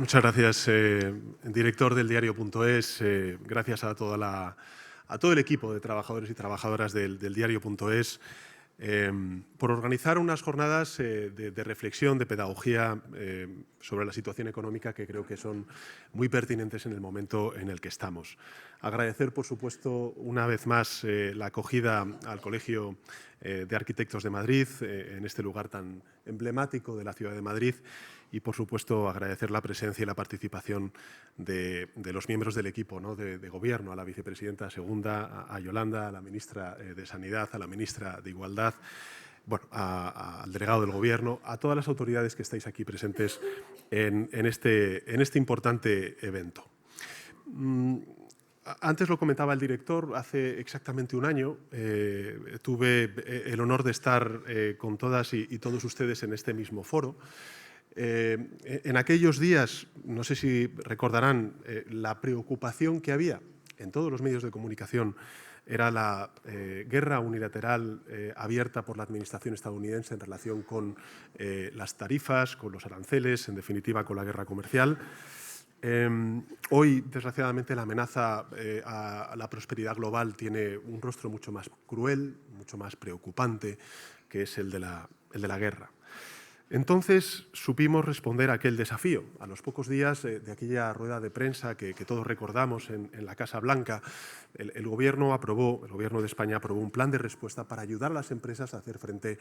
Muchas gracias, director del diario.es. Gracias a todo el equipo de trabajadores y trabajadoras del diario.es por organizar unas jornadas de reflexión, de pedagogía sobre la situación económica que creo que son muy pertinentes en el momento en el que estamos. Agradecer, por supuesto, una vez más la acogida al Colegio de Arquitectos de Madrid, en este lugar tan emblemático de la ciudad de Madrid, y, por supuesto, agradecer la presencia y la participación de los miembros del equipo, ¿no?, de Gobierno, a la vicepresidenta segunda, a Yolanda, a la ministra de Sanidad, a la ministra de Igualdad, bueno, al delegado del Gobierno, a todas las autoridades que estáis aquí presentes en este importante evento. Antes lo comentaba el director, hace exactamente un año tuve el honor de estar con todas y todos ustedes en este mismo foro. En aquellos días, no sé si recordarán, la preocupación que había en todos los medios de comunicación era la guerra unilateral abierta por la administración estadounidense en relación con las tarifas, con los aranceles, en definitiva con la guerra comercial. Hoy, desgraciadamente, la amenaza a la prosperidad global tiene un rostro mucho más cruel, mucho más preocupante, que es el de la guerra. Entonces supimos responder a aquel desafío. A los pocos días de aquella rueda de prensa que todos recordamos en la Casa Blanca, el Gobierno de España aprobó un plan de respuesta para ayudar a las empresas a hacer frente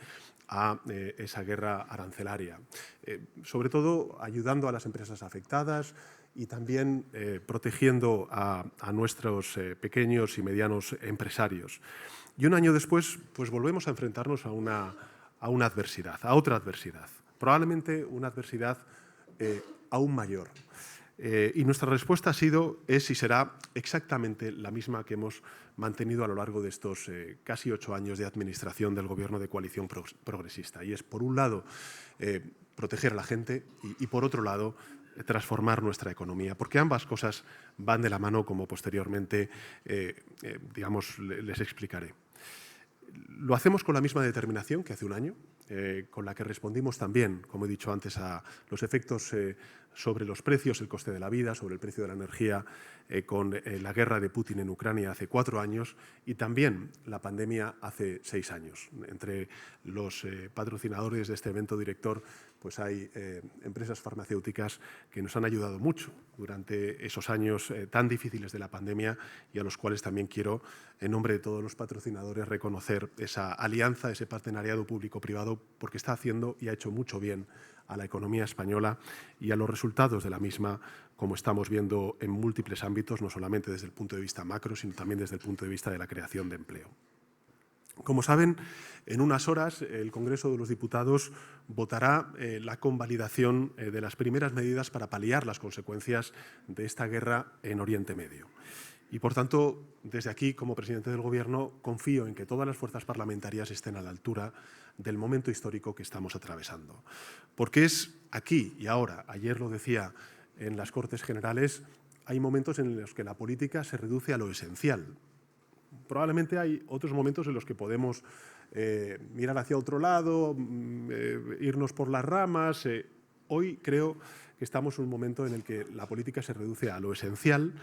a esa guerra arancelaria. Sobre todo ayudando a las empresas afectadas y también protegiendo a nuestros pequeños y medianos empresarios. Y un año después, pues volvemos a enfrentarnos a una adversidad, a otra adversidad, probablemente una adversidad aún mayor. Y nuestra respuesta ha sido, es y será exactamente la misma que hemos mantenido a lo largo de estos casi 8 años de administración del Gobierno de coalición progresista. Y es, por un lado, proteger a la gente y por otro lado, transformar nuestra economía, porque ambas cosas van de la mano, como posteriormente les explicaré. Lo hacemos con la misma determinación que hace un año, con la que respondimos también, como he dicho antes, a los efectos sobre los precios, el coste de la vida, sobre el precio de la energía, con la guerra de Putin en Ucrania hace 4 años y también la pandemia hace 6 años. Entre los patrocinadores de este evento, director, pues hay empresas farmacéuticas que nos han ayudado mucho durante esos años tan difíciles de la pandemia y a los cuales también quiero, en nombre de todos los patrocinadores, reconocer esa alianza, ese partenariado público-privado, porque está haciendo y ha hecho mucho bien a la economía española y a los resultados de la misma, como estamos viendo en múltiples ámbitos, no solamente desde el punto de vista macro, sino también desde el punto de vista de la creación de empleo. Como saben, en unas horas el Congreso de los Diputados votará la convalidación de las primeras medidas para paliar las consecuencias de esta guerra en Oriente Medio. Y, por tanto, desde aquí, como presidente del Gobierno, confío en que todas las fuerzas parlamentarias estén a la altura del momento histórico que estamos atravesando. Porque es aquí y ahora, ayer lo decía en las Cortes Generales, hay momentos en los que la política se reduce a lo esencial. Probablemente hay otros momentos en los que podemos mirar hacia otro lado, irnos por las ramas. Hoy creo que estamos en un momento en el que la política se reduce a lo esencial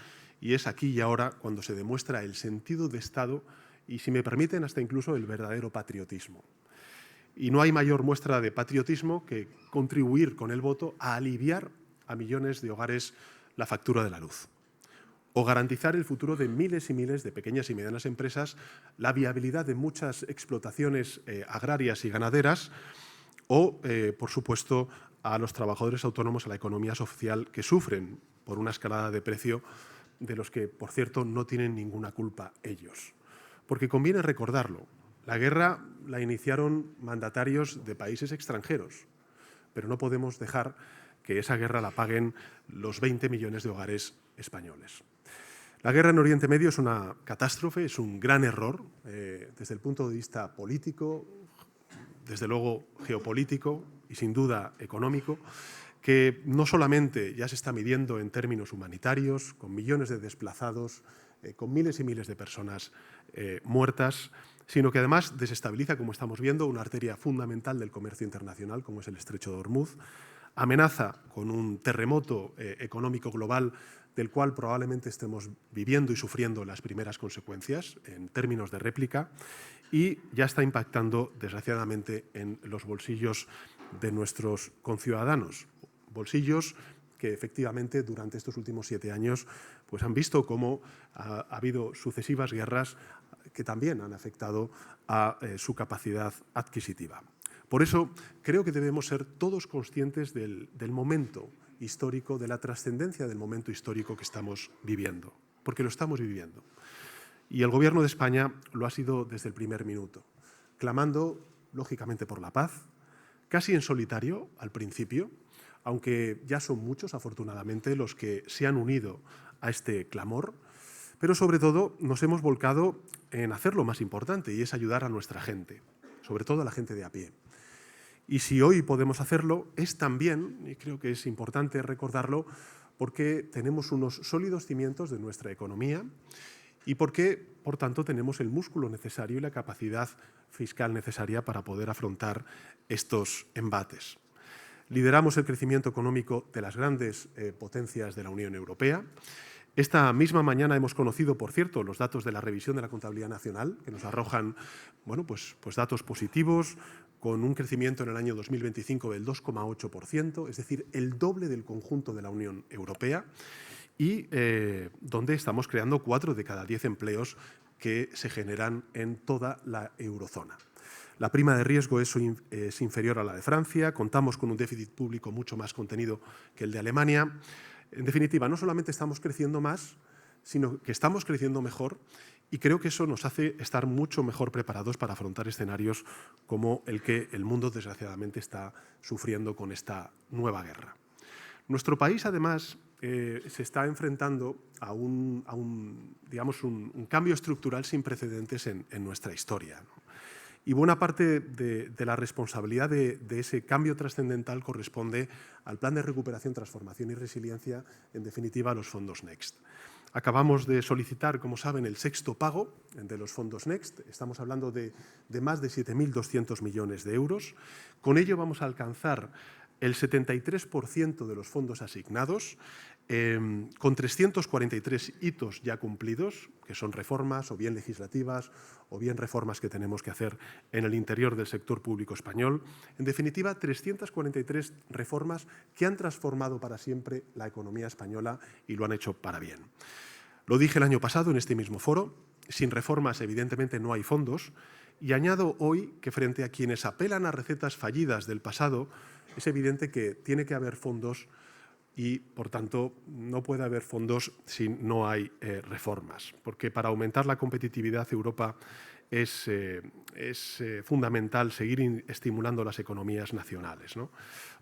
y es aquí y ahora cuando se demuestra el sentido de Estado y, si me permiten, hasta incluso el verdadero patriotismo. Y no hay mayor muestra de patriotismo que contribuir con el voto a aliviar a millones de hogares la factura de la luz, o garantizar el futuro de miles y miles de pequeñas y medianas empresas, la viabilidad de muchas explotaciones agrarias y ganaderas, o, por supuesto, a los trabajadores autónomos, a la economía social, que sufren por una escalada de precio de los que, por cierto, no tienen ninguna culpa ellos. Porque conviene recordarlo, la guerra la iniciaron mandatarios de países extranjeros, pero no podemos dejar que esa guerra la paguen los 20 millones de hogares españoles. La guerra en Oriente Medio es una catástrofe, es un gran error desde el punto de vista político, desde luego geopolítico y sin duda económico, que no solamente ya se está midiendo en términos humanitarios, con millones de desplazados, con miles y miles de personas muertas, sino que además desestabiliza, como estamos viendo, una arteria fundamental del comercio internacional, como es el Estrecho de Ormuz, amenaza con un terremoto económico global del cual probablemente estemos viviendo y sufriendo las primeras consecuencias en términos de réplica, y ya está impactando, desgraciadamente, en los bolsillos de nuestros conciudadanos. Bolsillos que efectivamente durante estos últimos 7 años pues han visto cómo ha habido sucesivas guerras que también han afectado a su capacidad adquisitiva. Por eso creo que debemos ser todos conscientes del momento histórico, de la trascendencia del momento histórico que estamos viviendo, porque lo estamos viviendo. Y el Gobierno de España lo ha sido desde el primer minuto, clamando, lógicamente, por la paz, casi en solitario al principio, aunque ya son muchos, afortunadamente, los que se han unido a este clamor, pero sobre todo nos hemos volcado en hacer lo más importante, y es ayudar a nuestra gente, sobre todo a la gente de a pie. Y si hoy podemos hacerlo, es también, y creo que es importante recordarlo, porque tenemos unos sólidos cimientos de nuestra economía y porque, por tanto, tenemos el músculo necesario y la capacidad fiscal necesaria para poder afrontar estos embates. Lideramos el crecimiento económico de las grandes potencias de la Unión Europea. Esta misma mañana hemos conocido, por cierto, los datos de la revisión de la contabilidad nacional, que nos arrojan pues datos positivos, con un crecimiento en el año 2025 del 2,8%, es decir, el doble del conjunto de la Unión Europea, y donde estamos creando 4 de cada 10 empleos que se generan en toda la eurozona. La prima de riesgo es inferior a la de Francia, contamos con un déficit público mucho más contenido que el de Alemania. En definitiva, no solamente estamos creciendo más, sino que estamos creciendo mejor, y creo que eso nos hace estar mucho mejor preparados para afrontar escenarios como el que el mundo, desgraciadamente, está sufriendo con esta nueva guerra. Nuestro país, además, se está enfrentando a un cambio estructural sin precedentes en nuestra historia, ¿no? Y buena parte de la responsabilidad de ese cambio trascendental corresponde al Plan de Recuperación, Transformación y Resiliencia, en definitiva, a los fondos Next. Acabamos de solicitar, como saben, el 6º pago de los fondos Next. Estamos hablando de más de 7.200 millones de euros. Con ello vamos a alcanzar el 73% de los fondos asignados, con 343 hitos ya cumplidos, que son reformas o bien legislativas o bien reformas que tenemos que hacer en el interior del sector público español. En definitiva, 343 reformas que han transformado para siempre la economía española y lo han hecho para bien. Lo dije el año pasado en este mismo foro, sin reformas evidentemente no hay fondos, y añado hoy que frente a quienes apelan a recetas fallidas del pasado, es evidente que tiene que haber fondos y, por tanto, no puede haber fondos si no hay reformas, porque para aumentar la competitividad Europa es fundamental seguir estimulando las economías nacionales, ¿no?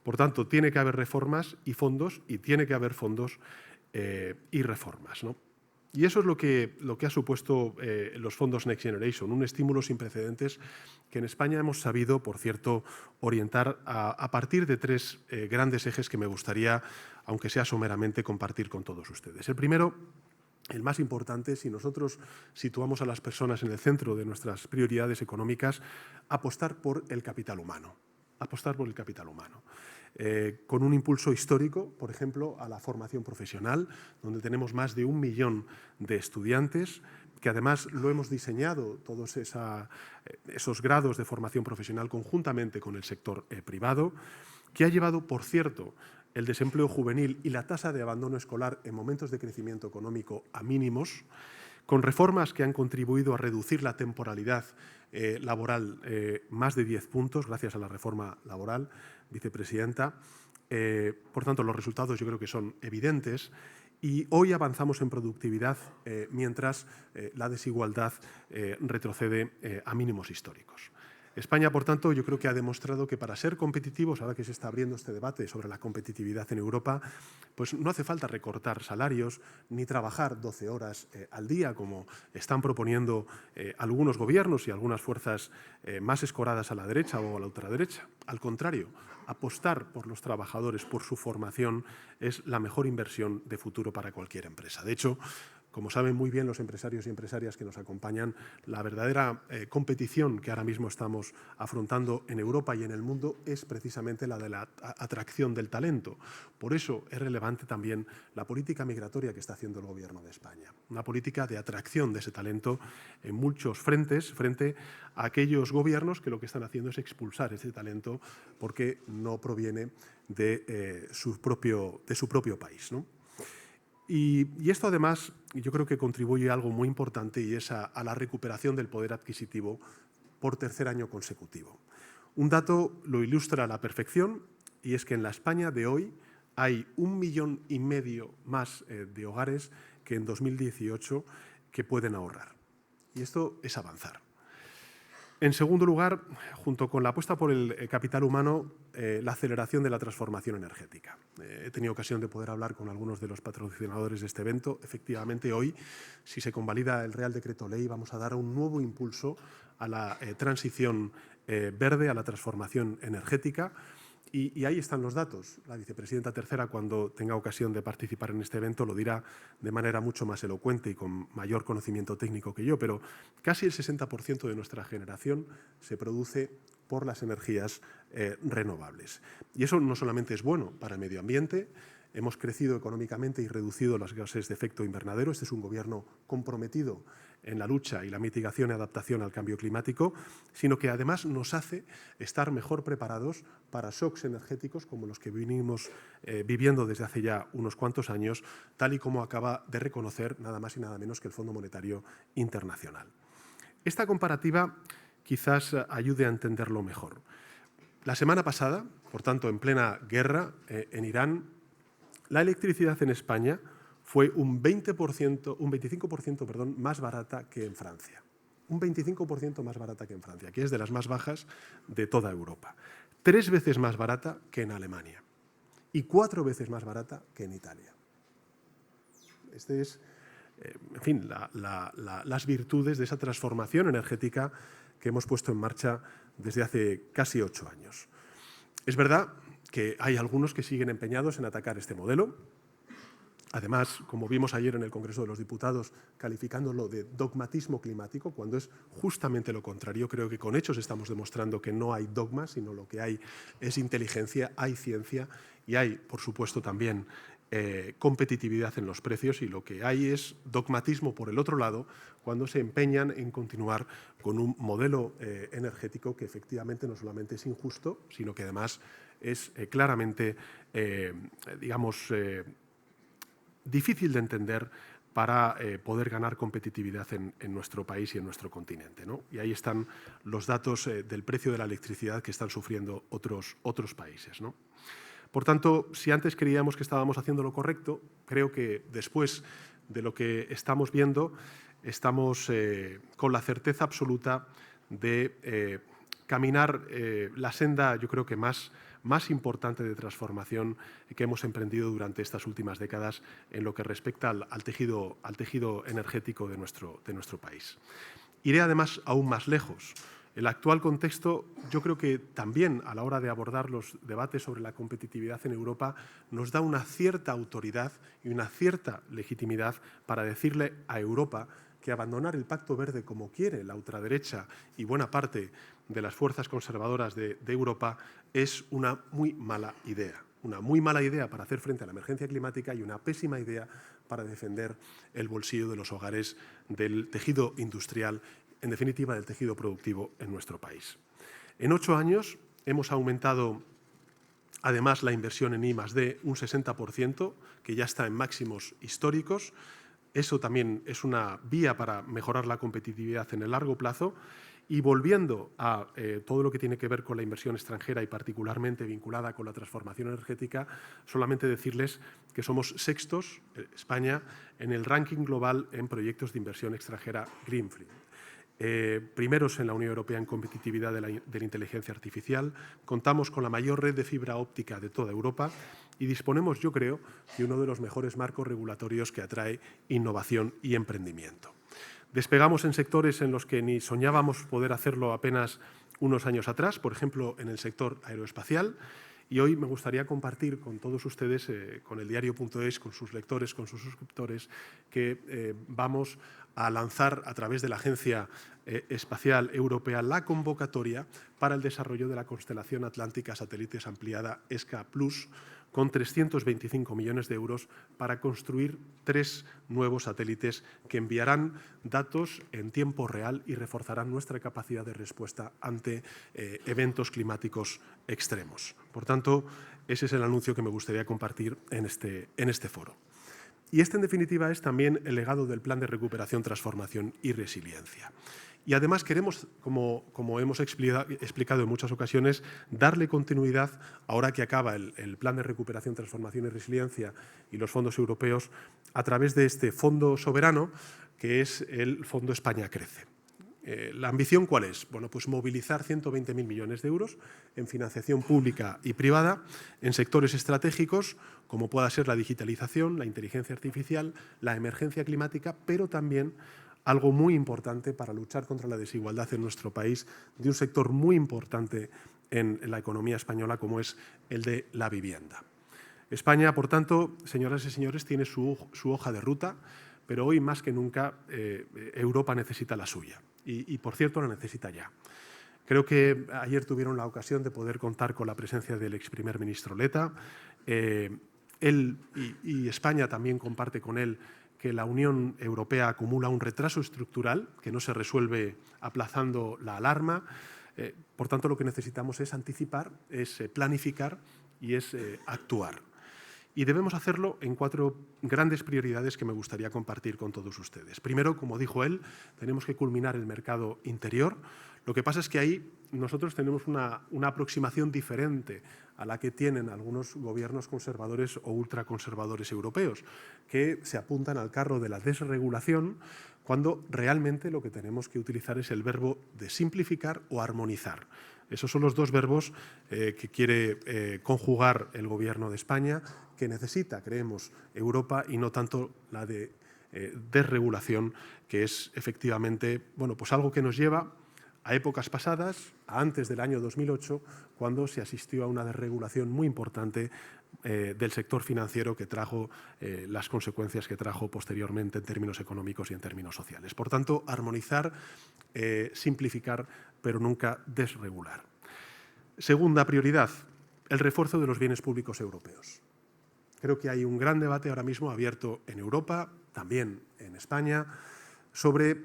Por tanto, tiene que haber reformas y fondos, y tiene que haber fondos y reformas, ¿no? Y eso es lo que ha supuesto los fondos Next Generation, un estímulo sin precedentes que en España hemos sabido, por cierto, orientar a partir de 3 grandes ejes que me gustaría, aunque sea someramente, compartir con todos ustedes. El primero, el más importante, si nosotros situamos a las personas en el centro de nuestras prioridades económicas, apostar por el capital humano. Apostar por el capital humano. Con un impulso histórico, por ejemplo, a la formación profesional, donde tenemos más de 1 millón de estudiantes, que además lo hemos diseñado todos esos grados de formación profesional conjuntamente con el sector privado, que ha llevado, por cierto, el desempleo juvenil y la tasa de abandono escolar en momentos de crecimiento económico a mínimos, con reformas que han contribuido a reducir la temporalidad laboral más de 10 puntos, gracias a la reforma laboral, vicepresidenta. Por tanto, los resultados yo creo que son evidentes, y hoy avanzamos en productividad mientras la desigualdad retrocede a mínimos históricos. España, por tanto, yo creo que ha demostrado que para ser competitivos, ahora que se está abriendo este debate sobre la competitividad en Europa, pues no hace falta recortar salarios ni trabajar 12 horas al día, como están proponiendo algunos gobiernos y algunas fuerzas más escoradas a la derecha o a la ultraderecha. Al contrario, apostar por los trabajadores, por su formación, es la mejor inversión de futuro para cualquier empresa. De hecho, Como saben muy bien los empresarios y empresarias que nos acompañan, la verdadera competición que ahora mismo estamos afrontando en Europa y en el mundo es precisamente la de la atracción del talento. Por eso es relevante también la política migratoria que está haciendo el Gobierno de España. Una política de atracción de ese talento en muchos frentes frente a aquellos gobiernos que lo que están haciendo es expulsar ese talento porque no proviene de su propio país, ¿no? Y esto además yo creo que contribuye a algo muy importante y es a la recuperación del poder adquisitivo por tercer año consecutivo. Un dato lo ilustra a la perfección y es que en la España de hoy hay 1,5 millones más de hogares que en 2018 que pueden ahorrar. Y esto es avanzar. En segundo lugar, junto con la apuesta por el capital humano, la aceleración de la transformación energética. He tenido ocasión de poder hablar con algunos de los patrocinadores de este evento. Efectivamente, hoy, si se convalida el Real Decreto Ley, vamos a dar un nuevo impulso a la transición verde, a la transformación energética. Y ahí están los datos. La vicepresidenta tercera, cuando tenga ocasión de participar en este evento, lo dirá de manera mucho más elocuente y con mayor conocimiento técnico que yo, pero casi el 60% de nuestra generación se produce por las energías renovables. Y eso no solamente es bueno para el medio ambiente. Hemos crecido económicamente y reducido los gases de efecto invernadero. Este es un gobierno comprometido en la lucha y la mitigación y adaptación al cambio climático, sino que además nos hace estar mejor preparados para shocks energéticos como los que venimos viviendo desde hace ya unos cuantos años, tal y como acaba de reconocer nada más y nada menos que el Fondo Monetario Internacional. Esta comparativa quizás ayude a entenderlo mejor. La semana pasada, por tanto, en plena guerra en Irán, la electricidad en España fue un 25% más barata que en Francia. Un 25% más barata que en Francia, que es de las más bajas de toda Europa. 3 veces más barata que en Alemania y 4 veces más barata que en Italia. Este es, en fin, las virtudes de esa transformación energética que hemos puesto en marcha desde hace casi 8 años. Es verdad que hay algunos que siguen empeñados en atacar este modelo. Además, como vimos ayer en el Congreso de los Diputados, calificándolo de dogmatismo climático, cuando es justamente lo contrario. Creo que con hechos estamos demostrando que no hay dogmas, sino lo que hay es inteligencia, hay ciencia y hay, por supuesto, también competitividad en los precios, y lo que hay es dogmatismo por el otro lado cuando se empeñan en continuar con un modelo energético que efectivamente no solamente es injusto, sino que además es claramente, difícil de entender para poder ganar competitividad en nuestro país y en nuestro continente, ¿no? Y ahí están los datos del precio de la electricidad que están sufriendo otros países, ¿no? Por tanto, si antes creíamos que estábamos haciendo lo correcto, creo que después de lo que estamos viendo, estamos con la certeza absoluta de caminar la senda, yo creo que más importante de transformación que hemos emprendido durante estas últimas décadas en lo que respecta al tejido energético de nuestro país. Iré además aún más lejos. El actual contexto, yo creo que también a la hora de abordar los debates sobre la competitividad en Europa, nos da una cierta autoridad y una cierta legitimidad para decirle a Europa que abandonar el Pacto Verde como quiere la ultraderecha y buena parte de las fuerzas conservadoras de Europa es una muy mala idea. Una muy mala idea para hacer frente a la emergencia climática y una pésima idea para defender el bolsillo de los hogares, del tejido industrial, en definitiva del tejido productivo en nuestro país. En 8 años hemos aumentado además la inversión en I+D un 60%, que ya está en máximos históricos. Eso también es una vía para mejorar la competitividad en el largo plazo. Y volviendo a todo lo que tiene que ver con la inversión extranjera y particularmente vinculada con la transformación energética, solamente decirles que somos sextos, España, en el ranking global en proyectos de inversión extranjera Greenfield. Primeros en la Unión Europea en competitividad de la inteligencia artificial, contamos con la mayor red de fibra óptica de toda Europa y disponemos, yo creo, de uno de los mejores marcos regulatorios que atrae innovación y emprendimiento. Despegamos en sectores en los que ni soñábamos poder hacerlo apenas unos años atrás, por ejemplo, en el sector aeroespacial, Y hoy me gustaría compartir con todos ustedes, con el diario.es, con sus lectores, con sus suscriptores, que vamos a lanzar a través de la Agencia Espacial Europea la convocatoria para el desarrollo de la constelación atlántica satélites ampliada ESCA Plus, con 325 millones de euros para construir 3 nuevos satélites que enviarán datos en tiempo real y reforzarán nuestra capacidad de respuesta ante eventos climáticos extremos. Por tanto, ese es el anuncio que me gustaría compartir en este foro. Y este, en definitiva, es también el legado del Plan de Recuperación, Transformación y Resiliencia. Y además queremos, como hemos explicado en muchas ocasiones, darle continuidad, ahora que acaba el Plan de Recuperación, Transformación y Resiliencia y los fondos europeos, a través de este fondo soberano, que es el Fondo España Crece. ¿La ambición cuál es? Bueno, pues movilizar 120.000 millones de euros en financiación pública y privada en sectores estratégicos como pueda ser la digitalización, la inteligencia artificial, la emergencia climática, pero también algo muy importante para luchar contra la desigualdad en nuestro país, de un sector muy importante en la economía española como es el de la vivienda. España, por tanto, señoras y señores, tiene su hoja de ruta, pero hoy más que nunca Europa necesita la suya. Y, por cierto, la necesita ya. Creo que ayer tuvieron la ocasión de poder contar con la presencia del ex primer ministro Letta. Él y España también comparte con él que la Unión Europea acumula un retraso estructural que no se resuelve aplazando la alarma. Por tanto, lo que necesitamos es anticipar, es planificar y es actuar. Y debemos hacerlo en 4 grandes prioridades que me gustaría compartir con todos ustedes. Primero, como dijo él, tenemos que culminar el mercado interior. Lo que pasa es que ahí nosotros tenemos una aproximación diferente a la que tienen algunos gobiernos conservadores o ultraconservadores europeos, que se apuntan al carro de la desregulación cuando realmente lo que tenemos que utilizar es el verbo de simplificar o armonizar. Esos son los 2 verbos que quiere conjugar el Gobierno de España, que necesita, creemos, Europa y no tanto la de desregulación, que es efectivamente pues algo que nos lleva a épocas pasadas, a antes del año 2008, cuando se asistió a una desregulación muy importante del sector financiero que trajo las consecuencias que trajo posteriormente en términos económicos y en términos sociales. Por tanto, armonizar, simplificar, pero nunca desregular. Segunda prioridad, el refuerzo de los bienes públicos europeos. Creo que hay un gran debate ahora mismo abierto en Europa, también en España, sobre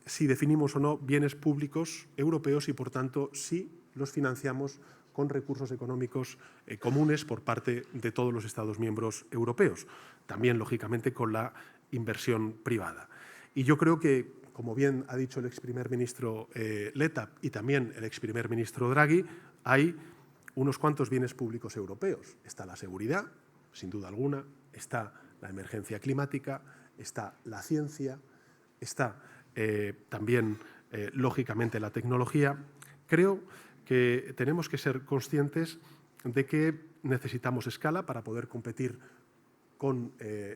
si definimos o no bienes públicos europeos y, por tanto, si los financiamos con recursos económicos comunes por parte de todos los Estados miembros europeos. También, lógicamente, con la inversión privada. Y yo creo que, como bien ha dicho el ex primer ministro Letta y también el ex primer ministro Draghi, hay unos cuantos bienes públicos europeos. Está la seguridad, sin duda alguna, está la emergencia climática, está la ciencia, está también, lógicamente, la tecnología. Creo que tenemos que ser conscientes de que necesitamos escala para poder competir con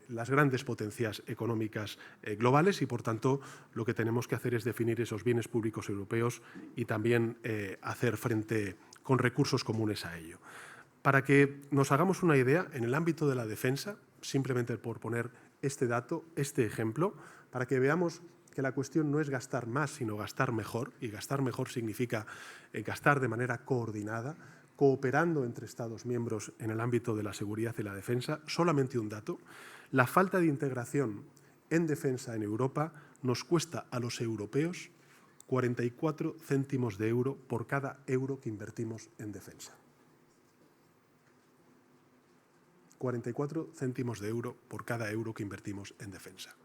las grandes potencias económicas globales y, por tanto, lo que tenemos que hacer es definir esos bienes públicos europeos y también hacer frente con recursos comunes a ello. Para que nos hagamos una idea, en el ámbito de la defensa, simplemente por poner este dato, este ejemplo, para que veamos que la cuestión no es gastar más, sino gastar mejor, y gastar mejor significa gastar de manera coordinada, cooperando entre Estados miembros en el ámbito de la seguridad y la defensa. Solamente un dato: la falta de integración en defensa en Europa nos cuesta a los europeos 44 céntimos de euro por cada euro que invertimos en defensa. 44 céntimos de euro por cada euro que invertimos en defensa.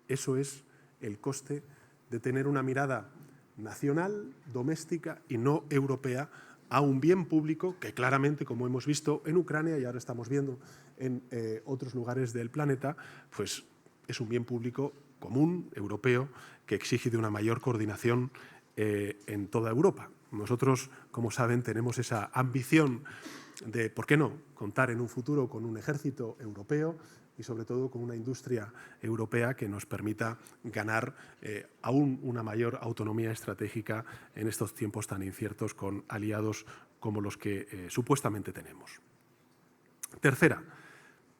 Eso es el coste de tener una mirada nacional, doméstica y no europea a un bien público que claramente, como hemos visto en Ucrania y ahora estamos viendo en otros lugares del planeta, pues es un bien público común, europeo, que exige de una mayor coordinación en toda Europa. Nosotros, como saben, tenemos esa ambición de, ¿por qué no?, contar en un futuro con un ejército europeo y, sobre todo, con una industria europea que nos permita ganar aún una mayor autonomía estratégica en estos tiempos tan inciertos con aliados como los que supuestamente tenemos. Tercera,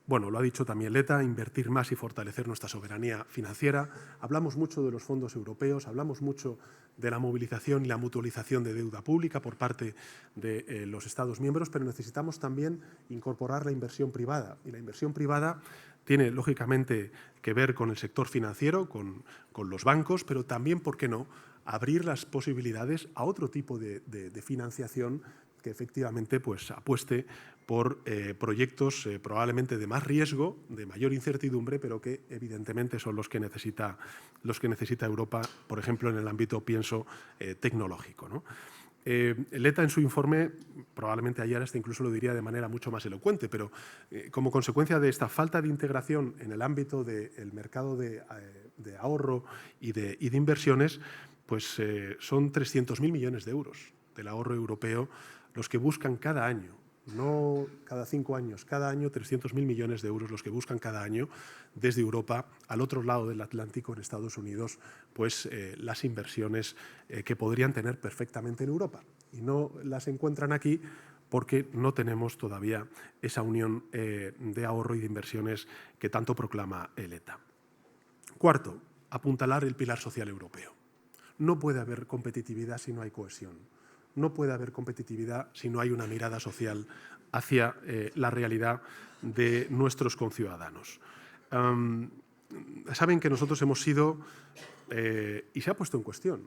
bueno, lo ha dicho también Leta, invertir más y fortalecer nuestra soberanía financiera. Hablamos mucho de los fondos europeos, hablamos mucho de la movilización y la mutualización de deuda pública por parte de los Estados miembros, pero necesitamos también incorporar la inversión privada. Y la inversión privada tiene, lógicamente, que ver con el sector financiero, con los bancos, pero también, ¿por qué no?, abrir las posibilidades a otro tipo de financiación que efectivamente pues, apueste por proyectos probablemente de más riesgo, de mayor incertidumbre, pero que evidentemente son los que necesita Europa, por ejemplo, en el ámbito, pienso, tecnológico, ¿no? Leta en su informe, probablemente ayer hasta incluso lo diría de manera mucho más elocuente, pero como consecuencia de esta falta de integración en el ámbito del mercado de ahorro y de inversiones, pues son 300.000 millones de euros del ahorro europeo los que buscan cada año, no cada 5 años, cada año 300.000 millones de euros los que buscan cada año desde Europa al otro lado del Atlántico, en Estados Unidos, pues las inversiones que podrían tener perfectamente en Europa. Y no las encuentran aquí porque no tenemos todavía esa unión de ahorro y de inversiones que tanto proclama el ETA. Cuarto, apuntalar el pilar social europeo. No puede haber competitividad si no hay cohesión. No puede haber competitividad si no hay una mirada social hacia la realidad de nuestros conciudadanos. Saben que nosotros hemos sido, y se ha puesto en cuestión,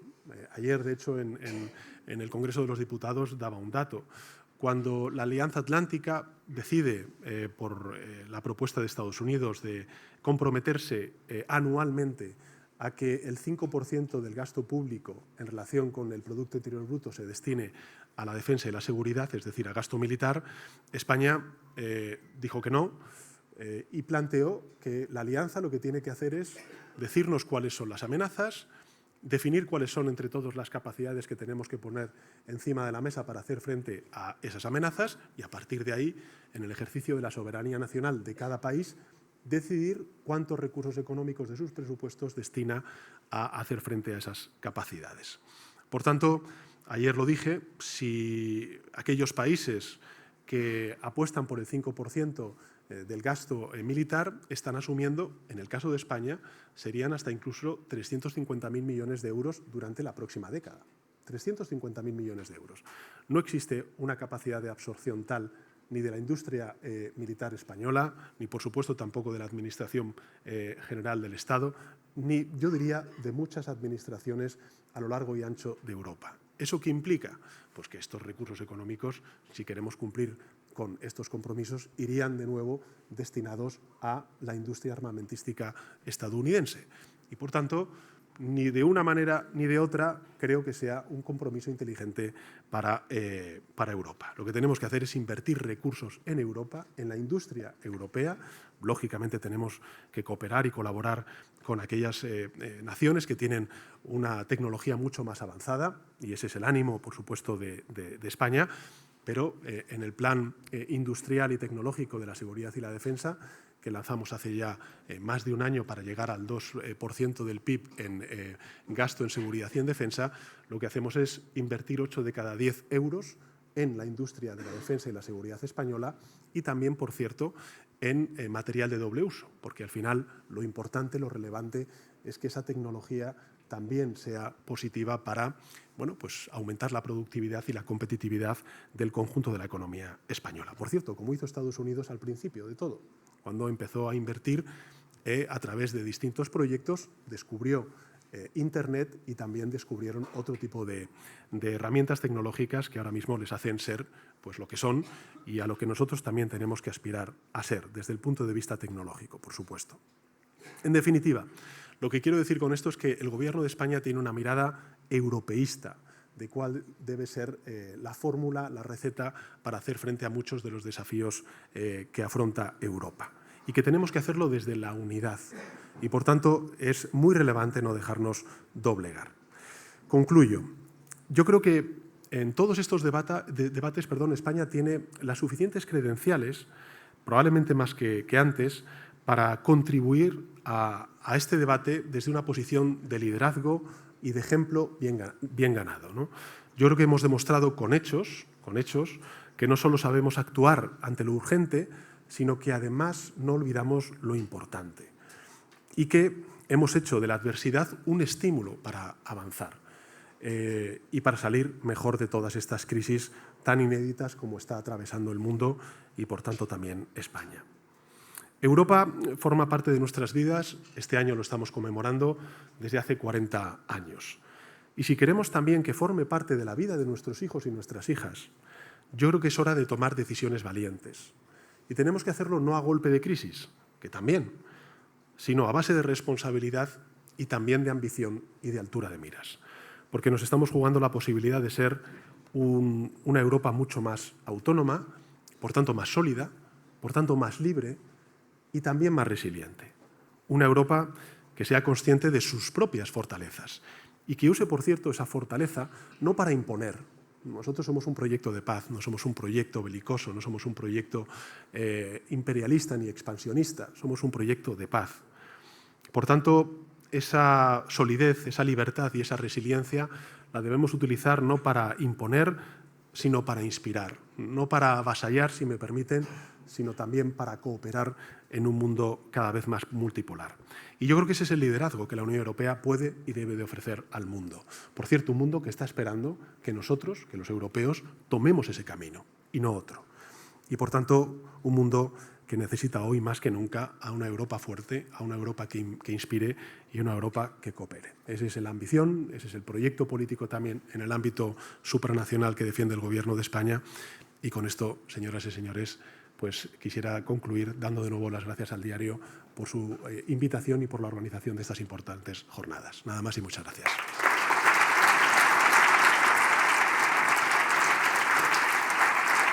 ayer de hecho en el Congreso de los Diputados daba un dato, cuando la Alianza Atlántica decide, por la propuesta de Estados Unidos, de comprometerse anualmente a que el 5% del gasto público en relación con el Producto Interior Bruto se destine a la defensa y la seguridad, es decir, a gasto militar, España dijo que no y planteó que la alianza lo que tiene que hacer es decirnos cuáles son las amenazas, definir cuáles son entre todos las capacidades que tenemos que poner encima de la mesa para hacer frente a esas amenazas y a partir de ahí, en el ejercicio de la soberanía nacional de cada país, decidir cuántos recursos económicos de sus presupuestos destina a hacer frente a esas capacidades. Por tanto, ayer lo dije, si aquellos países que apuestan por el 5% del gasto militar están asumiendo, en el caso de España, serían hasta incluso 350.000 millones de euros durante la próxima década. 350.000 millones de euros. No existe una capacidad de absorción tal ni de la industria militar española, ni por supuesto tampoco de la Administración General del Estado, ni yo diría de muchas administraciones a lo largo y ancho de Europa. ¿Eso qué implica? Pues que estos recursos económicos, si queremos cumplir con estos compromisos, irían de nuevo destinados a la industria armamentística estadounidense. Y por tanto, ni de una manera ni de otra creo que sea un compromiso inteligente para Europa. Lo que tenemos que hacer es invertir recursos en Europa, en la industria europea. Lógicamente tenemos que cooperar y colaborar con aquellas naciones que tienen una tecnología mucho más avanzada, y ese es el ánimo, por supuesto, de España, pero en el plan industrial y tecnológico de la seguridad y la defensa, que lanzamos hace ya más de un año para llegar al 2% del PIB en gasto en seguridad y en defensa, lo que hacemos es invertir 8 de cada 10 euros en la industria de la defensa y la seguridad española y también, por cierto, en material de doble uso, porque al final lo importante, lo relevante es que esa tecnología también sea positiva para pues aumentar la productividad y la competitividad del conjunto de la economía española. Por cierto, como hizo Estados Unidos al principio de todo, cuando empezó a invertir a través de distintos proyectos, descubrió Internet y también descubrieron otro tipo de herramientas tecnológicas que ahora mismo les hacen ser pues, lo que son y a lo que nosotros también tenemos que aspirar a ser, desde el punto de vista tecnológico, por supuesto. En definitiva, lo que quiero decir con esto es que el Gobierno de España tiene una mirada europeísta de cuál debe ser la fórmula, la receta para hacer frente a muchos de los desafíos que afronta Europa. Y que tenemos que hacerlo desde la unidad. Y, por tanto, es muy relevante no dejarnos doblegar. Concluyo. Yo creo que en todos estos debates, España tiene las suficientes credenciales, probablemente más que antes, para contribuir a este debate desde una posición de liderazgo y de ejemplo bien ganado, ¿no? Yo creo que hemos demostrado con hechos con hechos, que no solo sabemos actuar ante lo urgente, sino que además no olvidamos lo importante y que hemos hecho de la adversidad un estímulo para avanzar y para salir mejor de todas estas crisis tan inéditas como está atravesando el mundo y, por tanto, también España. Europa forma parte de nuestras vidas, este año lo estamos conmemorando, desde hace 40 años. Y si queremos también que forme parte de la vida de nuestros hijos y nuestras hijas, yo creo que es hora de tomar decisiones valientes. Y tenemos que hacerlo no a golpe de crisis, que también, sino a base de responsabilidad y también de ambición y de altura de miras. Porque nos estamos jugando la posibilidad de ser una Europa mucho más autónoma, por tanto más sólida, por tanto más libre y también más resiliente. Una Europa que sea consciente de sus propias fortalezas y que use, por cierto, esa fortaleza no para imponer. Nosotros somos un proyecto de paz, no somos un proyecto belicoso, no somos un proyecto imperialista ni expansionista, somos un proyecto de paz. Por tanto, esa solidez, esa libertad y esa resiliencia la debemos utilizar no para imponer, sino para inspirar, no para avasallar, si me permiten, sino también para cooperar en un mundo cada vez más multipolar. Y yo creo que ese es el liderazgo que la Unión Europea puede y debe de ofrecer al mundo. Por cierto, un mundo que está esperando que nosotros, que los europeos, tomemos ese camino y no otro. Y, por tanto, un mundo que necesita hoy más que nunca a una Europa fuerte, a una Europa que inspire y una Europa que coopere. Esa es la ambición, ese es el proyecto político también en el ámbito supranacional que defiende el Gobierno de España. Y con esto, señoras y señores, pues quisiera concluir dando de nuevo las gracias al diario por su invitación y por la organización de estas importantes jornadas. Nada más y muchas gracias.